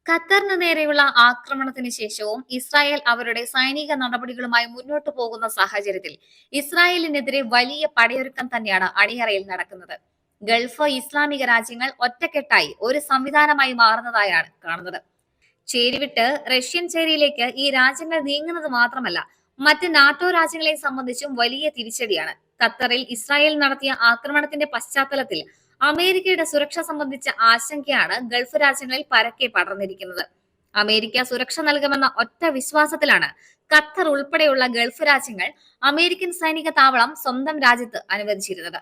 ഖത്തറിന് നേരെയുള്ള ആക്രമണത്തിന് ശേഷവും ഇസ്രായേൽ അവരുടെ സൈനിക നടപടികളുമായി മുന്നോട്ടു പോകുന്ന സാഹചര്യത്തിൽ ഇസ്രായേലിനെതിരെ വലിയ പടയൊരുക്കം തന്നെയാണ് അണിയറയിൽ നടക്കുന്നത്. ഗൾഫ് ഇസ്ലാമിക രാജ്യങ്ങൾ ഒറ്റക്കെട്ടായി ഒരു സംവിധാനമായി മാറുന്നതായാണ് കാണുന്നത്. ചേരിവിട്ട് റഷ്യൻ ചേരിയിലേക്ക് ഈ രാജ്യങ്ങൾ നീങ്ങുന്നത് മാത്രമല്ല, മറ്റ് നാറ്റോ രാജ്യങ്ങളെ സംബന്ധിച്ചും വലിയ തിരിച്ചടിയാണ്. ഖത്തറിൽ ഇസ്രായേൽ നടത്തിയ ആക്രമണത്തിന്റെ പശ്ചാത്തലത്തിൽ അമേരിക്കയുടെ സുരക്ഷ സംബന്ധിച്ച ആശങ്കയാണ് ഗൾഫ് രാജ്യങ്ങളിൽ പരക്കെ പടർന്നിരിക്കുന്നത്. അമേരിക്ക സുരക്ഷ നൽകുമെന്ന ഒറ്റ വിശ്വാസത്തിലാണ് ഖത്തർ ഉൾപ്പെടെയുള്ള ഗൾഫ് രാജ്യങ്ങൾ അമേരിക്കൻ സൈനിക താവളം സ്വന്തം രാജ്യത്ത് അനുവദിച്ചിരുന്നത്.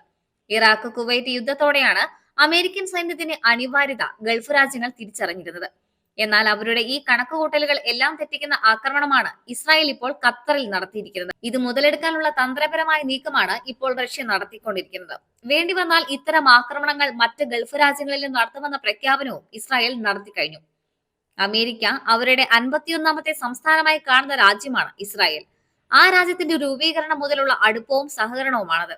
ഇറാഖ് കുവൈറ്റ് യുദ്ധത്തോടെയാണ് അമേരിക്കൻ സൈന്യത്തിന്റെ അനിവാര്യത ഗൾഫ് രാജ്യങ്ങൾ തിരിച്ചറിഞ്ഞിരുന്നത്. എന്നാൽ അവരുടെ ഈ കണക്കുകൂട്ടലുകൾ എല്ലാം തെറ്റിക്കുന്ന ആക്രമണമാണ് ഇസ്രായേൽ ഇപ്പോൾ ഖത്തറിൽ നടത്തിയിരിക്കുന്നത്. ഇത് മുതലെടുക്കാനുള്ള തന്ത്രപരമായ നീക്കമാണ് ഇപ്പോൾ റഷ്യ നടത്തിക്കൊണ്ടിരിക്കുന്നത്. വേണ്ടി വന്നാൽ ഇത്തരം ആക്രമണങ്ങൾ മറ്റ് ഗൾഫ് രാജ്യങ്ങളിലും നടത്തുമെന്ന പ്രഖ്യാപനവും ഇസ്രായേൽ നടത്തി കഴിഞ്ഞു. അമേരിക്ക അവരുടെ 51ാമത്തെ സംസ്ഥാനമായി കാണുന്ന രാജ്യമാണ് ഇസ്രായേൽ. ആ രാജ്യത്തിന്റെ രൂപീകരണം മുതലുള്ള അടുപ്പവും സഹകരണവുമാണത്.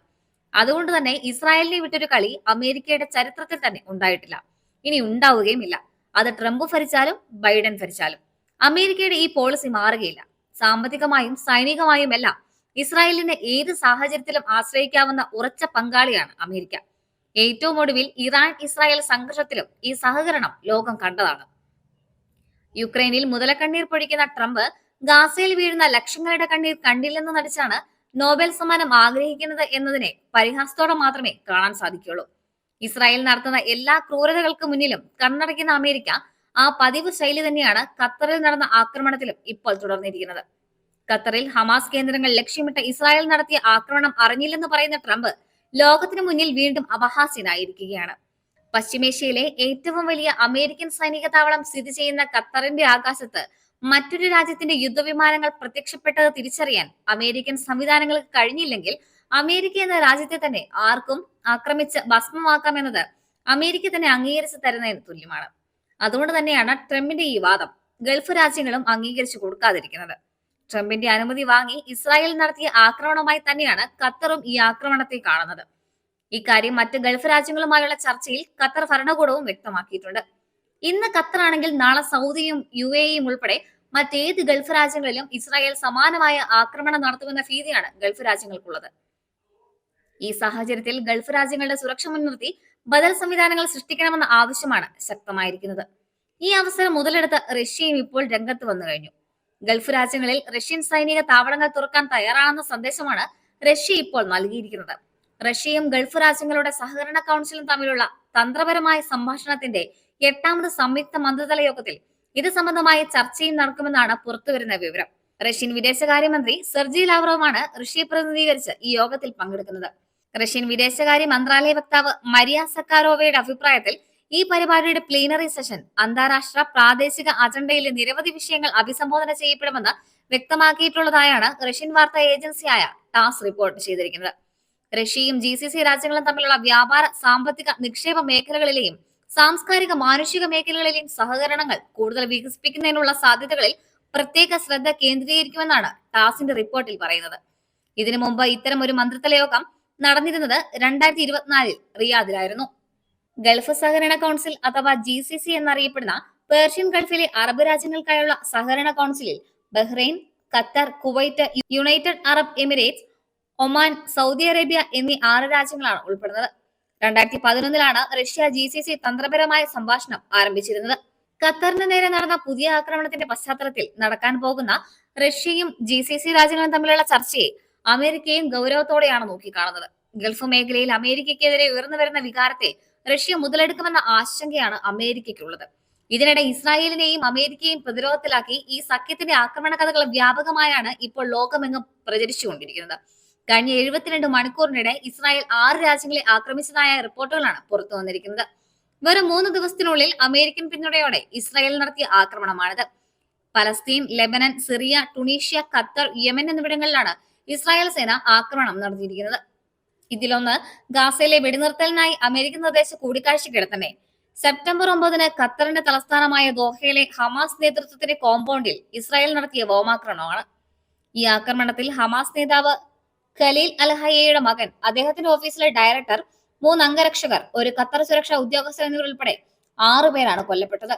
അതുകൊണ്ട് തന്നെ ഇസ്രായേലിനെ വിട്ടൊരു കളി അമേരിക്കയുടെ ചരിത്രത്തിൽ തന്നെ ഉണ്ടായിട്ടില്ല, ഇനി ഉണ്ടാവുകയുമില്ല. അത് ട്രംപ് ഭരിച്ചാലും ബൈഡൻ ഭരിച്ചാലും അമേരിക്കയുടെ ഈ പോളിസി മാറുകയില്ല. സാമ്പത്തികമായും സൈനികമായും എല്ലാം ഇസ്രായേലിനെ ഏത് സാഹചര്യത്തിലും ആശ്രയിക്കാവുന്ന ഉറച്ച പങ്കാളിയാണ് അമേരിക്ക. ഏറ്റവും ഒടുവിൽ ഇറാൻ ഇസ്രായേൽ സംഘർഷത്തിലും ഈ സഹകരണം ലോകം കണ്ടതാണ്. യുക്രൈനിൽ മുതലക്കണ്ണീർ പൊഴിക്കുന്ന ട്രംപ് ഗാസയിൽ വീഴുന്ന ലക്ഷങ്ങളുടെ കണ്ണീർ കണ്ടില്ലെന്ന് നടിച്ചാണ് നോബൽ സമ്മാനം ആഗ്രഹിക്കുന്നത് എന്നതിനെ പരിഹാസത്തോടെ മാത്രമേ കാണാൻ സാധിക്കുകയുള്ളൂ. ഇസ്രായേൽ നടത്തുന്ന എല്ലാ ക്രൂരതകൾക്ക് മുന്നിലും കണ്ണടയ്ക്കുന്ന അമേരിക്ക ആ പതിവ് ശൈലി തന്നെയാണ് ഖത്തറിൽ നടന്ന ആക്രമണത്തിലും ഇപ്പോൾ തുടർന്നിരിക്കുന്നത്. ഖത്തറിൽ ഹമാസ് കേന്ദ്രങ്ങൾ ലക്ഷ്യമിട്ട് ഇസ്രായേൽ നടത്തിയ ആക്രമണം അറിഞ്ഞില്ലെന്ന് പറയുന്ന ട്രംപ് ലോകത്തിനു മുന്നിൽ വീണ്ടും അപഹാസ്യനായിരിക്കുകയാണ്. പശ്ചിമേഷ്യയിലെ ഏറ്റവും വലിയ അമേരിക്കൻ സൈനിക താവളം സ്ഥിതി ചെയ്യുന്ന ഖത്തറിന്റെ ആകാശത്ത് മറ്റൊരു രാജ്യത്തിന്റെ യുദ്ധവിമാനങ്ങൾ പ്രത്യക്ഷപ്പെട്ടത് തിരിച്ചറിയാൻ അമേരിക്കൻ സംവിധാനങ്ങൾക്ക് കഴിഞ്ഞില്ലെങ്കിൽ അമേരിക്ക എന്ന രാജ്യത്തെ തന്നെ ആർക്കും ആക്രമിച്ച് ഭസ്മമാക്കാമെന്നത് അമേരിക്ക തന്നെ അംഗീകരിച്ചു തരുന്നതിന് തുല്യമാണ്. അതുകൊണ്ട് തന്നെയാണ് ട്രംപിന്റെ ഈ വാദം ഗൾഫ് രാജ്യങ്ങളും അംഗീകരിച്ചു കൊടുക്കാതിരിക്കുന്നത്. ട്രംപിന്റെ അനുമതി വാങ്ങി ഇസ്രായേൽ നടത്തിയ ആക്രമണമായി തന്നെയാണ് ഖത്തറും ഈ ആക്രമണത്തെ കാണുന്നത്. ഇക്കാര്യം മറ്റ് ഗൾഫ് രാജ്യങ്ങളുമായുള്ള ചർച്ചയിൽ ഖത്തർ ഭരണകൂടവും വ്യക്തമാക്കിയിട്ടുണ്ട്. ഇന്ന് ഖത്തർ ആണെങ്കിൽ നാളെ സൗദിയും UAEയും ഉൾപ്പെടെ മറ്റേത് ഗൾഫ് രാജ്യങ്ങളിലും ഇസ്രായേൽ സമാനമായ ആക്രമണം നടത്തുമെന്ന ഭീതിയാണ് ഗൾഫ് രാജ്യങ്ങൾക്കുള്ളത്. ഈ സാഹചര്യത്തിൽ ഗൾഫ് രാജ്യങ്ങളുടെ സുരക്ഷ മുൻനിർത്തി ബദൽ സംവിധാനങ്ങൾ സൃഷ്ടിക്കണമെന്ന ആവശ്യമാണ് ശക്തമായിരിക്കുന്നത്. ഈ അവസരം മുതലെടുത്ത് റഷ്യയും ഇപ്പോൾ രംഗത്ത് വന്നു കഴിഞ്ഞു. ഗൾഫ് രാജ്യങ്ങളിൽ റഷ്യൻ സൈനിക താവളങ്ങൾ തുറക്കാൻ തയ്യാറാണെന്ന സന്ദേശമാണ് റഷ്യ ഇപ്പോൾ നൽകിയിരിക്കുന്നത്. റഷ്യയും ഗൾഫ് രാജ്യങ്ങളുടെ സഹകരണ കൗൺസിലും തമ്മിലുള്ള തന്ത്രപരമായ സംഭാഷണത്തിന്റെ 8ാമത് സംയുക്ത മന്ത്രിതല യോഗത്തിൽ ഇത് സംബന്ധമായ ചർച്ചയും നടക്കുമെന്നാണ് പുറത്തുവരുന്ന വിവരം. റഷ്യൻ വിദേശകാര്യമന്ത്രി സെർജി ലാവ്റോവാണ് റഷ്യയെ പ്രതിനിധീകരിച്ച് ഈ യോഗത്തിൽ പങ്കെടുക്കുന്നത്. റഷ്യൻ വിദേശകാര്യ മന്ത്രാലയ വക്താവ് മരിയ സക്കാരോവയുടെ അഭിപ്രായത്തിൽ ഈ പരിപാടിയുടെ പ്ലീനറി സെഷൻ അന്താരാഷ്ട്ര പ്രാദേശിക അജണ്ടയിലെ നിരവധി വിഷയങ്ങൾ അഭിസംബോധന ചെയ്യപ്പെടുമെന്ന് വ്യക്തമാക്കിയിട്ടുള്ളതായാണ് റഷ്യൻ വാർത്താ ഏജൻസിയായ ടാസ് റിപ്പോർട്ട് ചെയ്തിരിക്കുന്നത്. റഷ്യയും GCC രാജ്യങ്ങളും തമ്മിലുള്ള വ്യാപാര, സാമ്പത്തിക, നിക്ഷേപ മേഖലകളിലെയും സാംസ്കാരിക, മാനുഷിക മേഖലകളിലെയും സഹകരണങ്ങൾ കൂടുതൽ വികസിപ്പിക്കുന്നതിനുള്ള സാധ്യതകളിൽ പ്രത്യേക ശ്രദ്ധ കേന്ദ്രീകരിക്കുമെന്നാണ് ടാസിന്റെ റിപ്പോർട്ടിൽ പറയുന്നത്. ഇതിനു മുമ്പ് ഇത്തരം ഒരു മന്ത്രിതല യോഗം നടന്നിരുന്നത് 2024 റിയാദിലായിരുന്നു. ഗൾഫ് സഹകരണ കൗൺസിൽ അഥവാ GCC എന്നറിയപ്പെടുന്ന പേർഷ്യൻ ഗൾഫിലെ അറബ് രാജ്യങ്ങൾക്കായുള്ള സഹകരണ കൗൺസിലിൽ Bahrain, Qatar, Kuwait, United Arab Emirates, Oman, Saudi Arabia എന്നീ 6 രാജ്യങ്ങളാണ് ഉൾപ്പെടുന്നത്. 2011 റഷ്യ GCC തന്ത്രപരമായ സംഭാഷണം ആരംഭിച്ചിരുന്നത്. ഖത്തറിന് നേരെ നടന്ന പുതിയ ആക്രമണത്തിന്റെ പശ്ചാത്തലത്തിൽ നടക്കാൻ പോകുന്ന റഷ്യയും GCC രാജ്യങ്ങളും തമ്മിലുള്ള ചർച്ചയെ അമേരിക്കയും ഗൗരവത്തോടെയാണ് നോക്കിക്കാണുന്നത്. ഗൾഫ് മേഖലയിൽ അമേരിക്കയ്ക്കെതിരെ ഉയർന്നു വരുന്ന വികാരത്തെ റഷ്യ മുതലെടുക്കുമെന്ന ആശങ്കയാണ് അമേരിക്കയ്ക്കുള്ളത്. ഇതിനിടെ ഇസ്രായേലിനെയും അമേരിക്കയും പ്രതിരോധത്തിലാക്കി ഈ സഖ്യത്തിന്റെ ആക്രമണ കഥകൾ വ്യാപകമായാണ് ഇപ്പോൾ ലോകമെങ്ങും പ്രചരിച്ചുകൊണ്ടിരിക്കുന്നത്. കഴിഞ്ഞ 72 മണിക്കൂറിനിടെ ഇസ്രായേൽ 6 രാജ്യങ്ങളെ ആക്രമിച്ചതായ റിപ്പോർട്ടുകളാണ് പുറത്തു വന്നിരിക്കുന്നത്. വെറും 3 ദിവസത്തിനുള്ളിൽ അമേരിക്കൻ പിന്തുണയോടെ ഇസ്രായേൽ നടത്തിയ ആക്രമണമാണിത്. Palestine, Lebanon, Syria, Tunisia, Qatar, Yemen എന്നിവിടങ്ങളിലാണ് ഇസ്രായേൽ സേന ആക്രമണം നടത്തിയിരിക്കുന്നത്. ഇതിലൊന്ന് ഗാസയിലെ വെടിനിർത്തലിനായി അമേരിക്ക നിർദ്ദേശ കൂടിക്കാഴ്ചയ്ക്കിടെ തന്നെ സെപ്റ്റംബർ 9 ഖത്തറിന്റെ തലസ്ഥാനമായ ദോഹയിലെ ഹമാസ് നേതൃത്വത്തിന്റെ കോമ്പൗണ്ടിൽ ഇസ്രായേൽ നടത്തിയ വ്യോമാക്രമണമാണ്. ഈ ആക്രമണത്തിൽ ഹമാസ് നേതാവ് ഖലീൽ അൽ-ഹയ്യയുടെ മകൻ, അദ്ദേഹത്തിന്റെ ഓഫീസിലെ ഡയറക്ടർ, 3 അംഗരക്ഷകർ, ഒരു ഖത്തർ സുരക്ഷാ ഉദ്യോഗസ്ഥർ എന്നിവരുൾപ്പെടെ 6 പേരാണ് കൊല്ലപ്പെട്ടത്.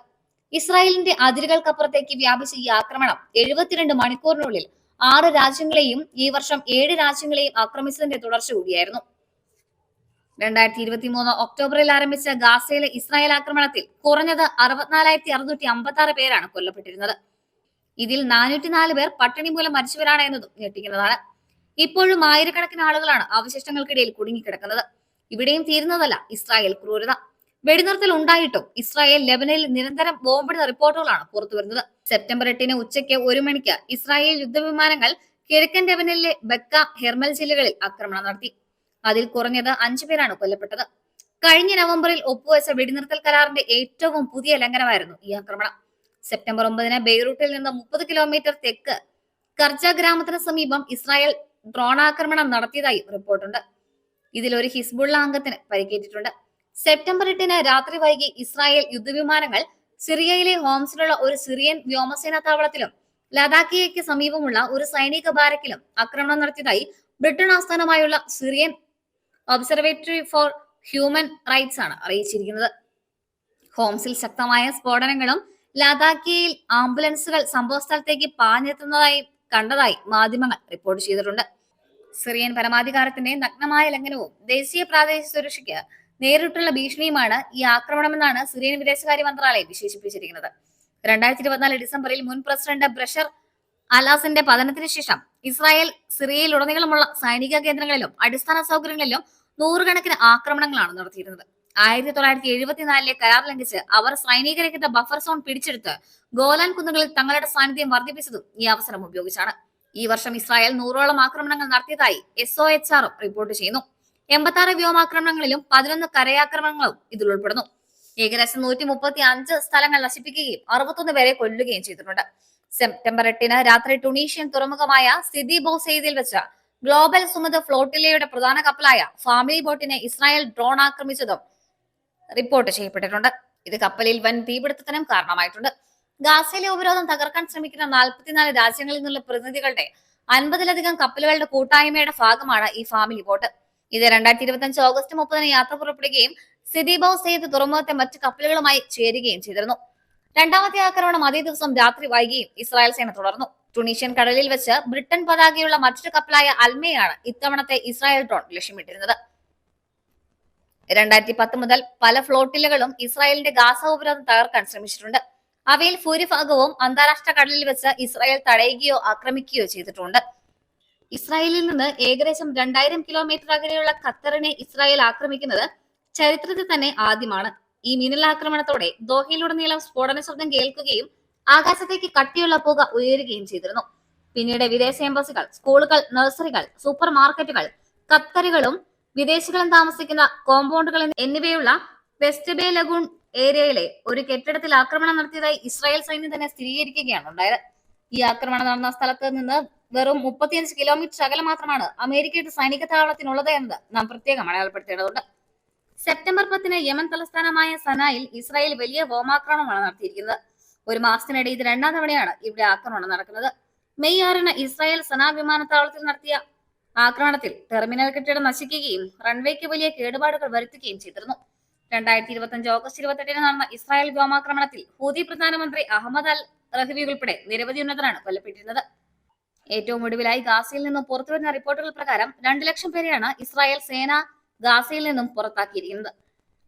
ഇസ്രായേലിന്റെ അതിരുകൾക്കപ്പുറത്തേക്ക് വ്യാപിച്ച ഈ ആക്രമണം 72 മണിക്കൂറിനുള്ളിൽ 6 രാജ്യങ്ങളെയും ഈ വർഷം 7 രാജ്യങ്ങളെയും ആക്രമിച്ചതിന്റെ തുടർച്ച കൂടിയായിരുന്നു. 2023 ഒക്ടോബറിൽ ആരംഭിച്ച ഗാസയിലെ ഇസ്രായേൽ ആക്രമണത്തിൽ കുറഞ്ഞത് 64,656 പേരാണ് കൊല്ലപ്പെട്ടിരുന്നത്. ഇതിൽ 404 പേർ പട്ടിണി മൂലം മരിച്ചവരാണ് എന്നതും ഞെട്ടിക്കുന്നതാണ്. ഇപ്പോഴും ആയിരക്കണക്കിന് ആളുകളാണ് അവശിഷ്ടങ്ങൾക്കിടയിൽ കുടുങ്ങിക്കിടക്കുന്നത്. ഇവിടെയും തീരുന്നതല്ല ഇസ്രായേൽ ക്രൂരത. വെടിനിർത്തൽ ഉണ്ടായിട്ടും ഇസ്രായേൽ ലെബനനിൽ നിരന്തരം ബോംബിടുന്ന റിപ്പോർട്ടുകളാണ് പുറത്തുവരുന്നത്. സെപ്റ്റംബർ 8 ഉച്ചയ്ക്ക് 1 മണിക്ക് ഇസ്രായേൽ യുദ്ധവിമാനങ്ങൾ കിഴക്കൻ ലെബനനിലെ ബക്ക, ഹെർമൽ ജില്ലകളിൽ ആക്രമണം നടത്തി. അതിൽ കുറഞ്ഞത് 5 പേരാണ് കൊല്ലപ്പെട്ടത്. കഴിഞ്ഞ നവംബറിൽ ഒപ്പുവെച്ച വെടിനിർത്തൽ കരാറിന്റെ ഏറ്റവും പുതിയ ലംഘനമായിരുന്നു ഈ ആക്രമണം. സെപ്റ്റംബർ 9 ബെയ്റൂട്ടിൽ നിന്ന് 30 കിലോമീറ്റർ തെക്ക് കർജ ഗ്രാമത്തിന് സമീപം ഇസ്രായേൽ ഡ്രോൺ ആക്രമണം നടത്തിയതായി റിപ്പോർട്ടുണ്ട്. ഇതിൽ ഒരു ഹിസ്ബുള്ള അംഗത്തിന് പരിക്കേറ്റിട്ടുണ്ട്. സെപ്റ്റംബർ 8 രാത്രി വൈകി ഇസ്രായേൽ യുദ്ധവിമാനങ്ങൾ സിറിയയിലെ ഹോംസിലുള്ള ഒരു സിറിയൻ വ്യോമസേനാ താവളത്തിലും ലഡാക്കിയയ്ക്ക് സമീപമുള്ള ഒരു സൈനിക ബാരക്കിലും ആക്രമണം നടത്തിയതായി ബ്രിട്ടൻ ആസ്ഥാനമായുള്ള Syrian observatory for human rights ആണ് അറിയിച്ചിരിക്കുന്നത്. ഹോംസിൽ ശക്തമായ സ്ഫോടനങ്ങളും ലഡാക്കിയയിൽ ആംബുലൻസുകൾ സംഭവസ്ഥലത്തേക്ക് പാഞ്ഞെത്തുന്നതായി കണ്ടതായി മാധ്യമങ്ങൾ റിപ്പോർട്ട് ചെയ്തിട്ടുണ്ട്. സിറിയൻ പരമാധികാരത്തിന്റെ നഗ്നമായ ലംഘനവും ദേശീയ പ്രാദേശിക സുരക്ഷയ്ക്ക് നേരിട്ടുള്ള ഭീഷണിയുമാണ് ഈ ആക്രമണമെന്നാണ് സിറിയൻ വിദേശകാര്യ മന്ത്രാലയം വിശേഷിപ്പിച്ചിരിക്കുന്നത്. 2024 ഡിസംബറിൽ മുൻ പ്രസിഡന്റ് ബഷർ അലാസിന്റെ പതനത്തിന് ശേഷം ഇസ്രായേൽ സിറിയയിലുടനീളമുള്ള സൈനിക കേന്ദ്രങ്ങളിലും അടിസ്ഥാന സൗകര്യങ്ങളിലും നൂറുകണക്കിന് ആക്രമണങ്ങളാണ് നടത്തിയിരുന്നത്. 1974 കരാർ ലംഘിച്ച് അവർ സൈനികരഹിത ബഫർ സോൺ പിടിച്ചെടുത്ത് ഗോലാൻ കുന്നുകളിൽ തങ്ങളുടെ സാന്നിധ്യം വർദ്ധിപ്പിച്ചതും ഈ അവസരം ഉപയോഗിച്ചാണ്. ഈ വർഷം ഇസ്രായേൽ 100ഓളം ആക്രമണങ്ങൾ നടത്തിയതായി SOHR റിപ്പോർട്ട് ചെയ്യുന്നു. 86 വ്യോമാക്രമണങ്ങളിലും 11 കരയാക്രമണങ്ങളും ഇതിൽ ഉൾപ്പെടുന്നു. ഏകദേശം 135 സ്ഥലങ്ങൾ നശിപ്പിക്കുകയും 61 പേരെ കൊല്ലുകയും ചെയ്തിട്ടുണ്ട്. സെപ്റ്റംബർ 8 രാത്രി ടുണീഷ്യൻ തുറമുഖമായ സിദി ബോസെയ്ദിൽ വെച്ച ഗ്ലോബൽ സുമത് ഫ്ലോട്ടിലയുടെ പ്രധാന കപ്പലായ ഫാമിലി ബോട്ടിനെ ഇസ്രായേൽ ഡ്രോൺ ആക്രമിച്ചതും റിപ്പോർട്ട് ചെയ്യപ്പെട്ടിട്ടുണ്ട്. ഇത് കപ്പലിൽ വൻ തീപിടുത്തത്തിനും കാരണമായിട്ടുണ്ട്. ഗാസയിലെ ഉപരോധം തകർക്കാൻ ശ്രമിക്കുന്ന 44 രാജ്യങ്ങളിൽ നിന്നുള്ള പ്രതിനിധികളുടെ 50ലധികം കപ്പലുകളുടെ കൂട്ടായ്മയുടെ ഭാഗമാണ് ഈ ഫാമിലി ബോട്ട്. ഇത് 2025 ഓഗസ്റ്റ് 30 യാത്ര പുറപ്പെടുകയും സിദി ബോസെയ്ദ് തുറമുഖത്തെ മറ്റ് കപ്പലുകളുമായി ചേരുകയും ചെയ്തിരുന്നു. രണ്ടാമത്തെ ആക്രമണം അതേ ദിവസം രാത്രി വൈകിയും ഇസ്രായേൽ സേന തുടർന്നു. ടുണീഷ്യൻ കടലിൽ വെച്ച് ബ്രിട്ടൻ പതാകയുള്ള മറ്റൊരു കപ്പലായ അൽമയാണ് ഇത്തവണത്തെ ഇസ്രായേൽ ഡ്രോൺ ലക്ഷ്യമിട്ടിരുന്നത്. 2010 മുതൽ പല ഫ്ലോട്ടിലുകളും ഇസ്രായേലിന്റെ ഗാസ ഉപരോധം തകർക്കാൻ ശ്രമിച്ചിട്ടുണ്ട്. അവയിൽ ഭൂരിഭാഗവും അന്താരാഷ്ട്ര കടലിൽ വെച്ച് ഇസ്രായേൽ തടയുകയോ ആക്രമിക്കുകയോ ചെയ്തിട്ടുണ്ട്. ഇസ്രായേലിൽ നിന്ന് ഏകദേശം 2000 കിലോമീറ്റർ അകലെയുള്ള ഖത്തറിനെ ഇസ്രായേൽ ആക്രമിക്കുന്നത് ചരിത്രത്തിൽ തന്നെ ആദ്യമാണ്. ഈ മിന്നലാക്രമണത്തോടെ ദോഹയിലുടനീളം സ്ഫോടന ശബ്ദം കേൾക്കുകയും ആകാശത്തേക്ക് കട്ടിയുള്ള പുക ഉയരുകയും ചെയ്തിരുന്നു. പിന്നീട് വിദേശ എംബസികൾ, സ്കൂളുകൾ, നഴ്സറികൾ, സൂപ്പർ മാർക്കറ്റുകൾ, ഖത്തറുകളും വിദേശികളും താമസിക്കുന്ന കോമ്പൗണ്ടുകൾ എന്നിവയുള്ള വെസ്റ്റ് ബേ ലഗൂൺ ഏരിയയിലെ ഒരു കെട്ടിടത്തിൽ ആക്രമണം നടത്തിയതായി ഇസ്രായേൽ സൈന്യം തന്നെ സ്ഥിരീകരിക്കുകയാണ് ഉണ്ടായത്. ഈ ആക്രമണം നടന്ന സ്ഥലത്ത് നിന്ന് വെറും 35 കിലോമീറ്റർ അകലെ മാത്രമാണ് അമേരിക്കയുടെ സൈനിക താവളത്തിനുള്ളത് എന്നത് നാം പ്രത്യേകം അടയാളപ്പെടുത്തേണ്ടതുണ്ട്. സെപ്റ്റംബർ 10 യമൻ തലസ്ഥാനമായ സനായിൽ ഇസ്രായേൽ വലിയ വ്യോമാക്രമണമാണ് നടത്തിയിരിക്കുന്നത്. ഒരു മാസത്തിനിടെ ഇത് 2ാം തവണയാണ് ഇവിടെ ആക്രമണം നടക്കുന്നത്. മെയ് 6 ഇസ്രായേൽ സനാ വിമാനത്താവളത്തിൽ നടത്തിയ ആക്രമണത്തിൽ ടെർമിനൽ കെട്ടിടം നശിക്കുകയും റൺവേക്ക് വലിയ കേടുപാടുകൾ വരുത്തുകയും ചെയ്തിരുന്നു. 2025 ഓഗസ്റ്റ് 28 നടന്ന ഇസ്രായേൽ വ്യോമാക്രമണത്തിൽ ഹൂതി പ്രധാനമന്ത്രി അഹമ്മദ് അൽ റഹ്വി ഉൾപ്പെടെ നിരവധി ഉന്നതരാണ് കൊല്ലപ്പെട്ടിരുന്നത്. ഏറ്റവും ഒടുവിലായി ഗാസയിൽ നിന്നും പുറത്തുവരുന്ന റിപ്പോർട്ടുകൾ പ്രകാരം 2 ലക്ഷം പേരെയാണ് ഇസ്രായേൽ സേന ഗാസയിൽ നിന്നും പുറത്താക്കിയിരിക്കുന്നത്.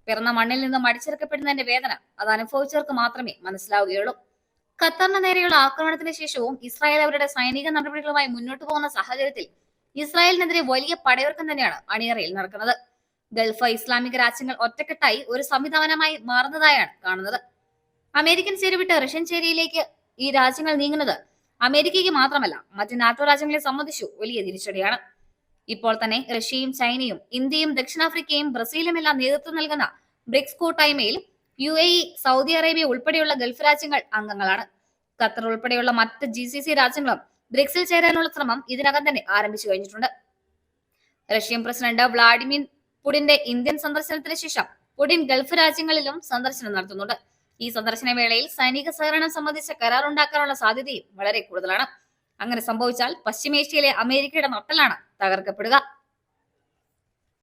പിറന്ന മണ്ണിൽ നിന്നും അടിച്ചെടുക്കപ്പെടുന്നതിന്റെ വേദന അത് അനുഭവിച്ചവർക്ക് മാത്രമേ മനസ്സിലാവുകയുള്ളൂ. ഖത്തറിന് നേരെയുള്ള ആക്രമണത്തിന് ശേഷവും ഇസ്രായേൽ അവരുടെ സൈനിക നടപടികളുമായി മുന്നോട്ട് പോകുന്ന സാഹചര്യത്തിൽ ഇസ്രായേലിനെതിരെ വലിയ പടയൊരുക്കം തന്നെയാണ് അണിയറയിൽ നടക്കുന്നത്. ഗൾഫ് ഇസ്ലാമിക രാജ്യങ്ങൾ ഒറ്റക്കെട്ടായി ഒരു സംവിധാനമായി മാറുന്നതായാണ് കാണുന്നത്. അമേരിക്കൻ ചേരി വിട്ട് റഷ്യൻ ചേരിയിലേക്ക് ഈ രാജ്യങ്ങൾ നീങ്ങുന്നത് അമേരിക്കയ്ക്ക് മാത്രമല്ല മറ്റ് നാറ്റോ രാജ്യങ്ങളെ സംബന്ധിച്ചു വലിയ തിരിച്ചടിയാണ്. ഇപ്പോൾ തന്നെ റഷ്യയും ചൈനയും ഇന്ത്യയും ദക്ഷിണാഫ്രിക്കയും ബ്രസീലും എല്ലാം നേതൃത്വം നൽകുന്ന ബ്രിക്സ് കൂട്ടായ്മയിൽ UAE, സൗദി അറേബ്യ ഉൾപ്പെടെയുള്ള ഗൾഫ് രാജ്യങ്ങൾ അംഗങ്ങളാണ്. ഖത്തർ ഉൾപ്പെടെയുള്ള മറ്റ് GCC രാജ്യങ്ങളും ബ്രിക്സിൽ ചേരാനുള്ള ശ്രമം ഇതിനകം തന്നെ ആരംഭിച്ചു കഴിഞ്ഞിട്ടുണ്ട്. റഷ്യൻ പ്രസിഡന്റ് വ്ളാഡിമിർ പുടിന്റെ ഇന്ത്യൻ സന്ദർശനത്തിന് ശേഷം പുടിൻ ഗൾഫ് രാജ്യങ്ങളിലും സന്ദർശനം നടത്തുന്നുണ്ട്. ഈ സന്ദർശന വേളയിൽ സൈനിക സഹകരണം സംബന്ധിച്ച കരാർ ഉണ്ടാക്കാനുള്ള സാധ്യതയും വളരെ കൂടുതലാണ്. അങ്ങനെ സംഭവിച്ചാൽ പശ്ചിമേഷ്യയിലെ അമേരിക്കയുടെ നട്ടലാണ് തകർക്കപ്പെടുക.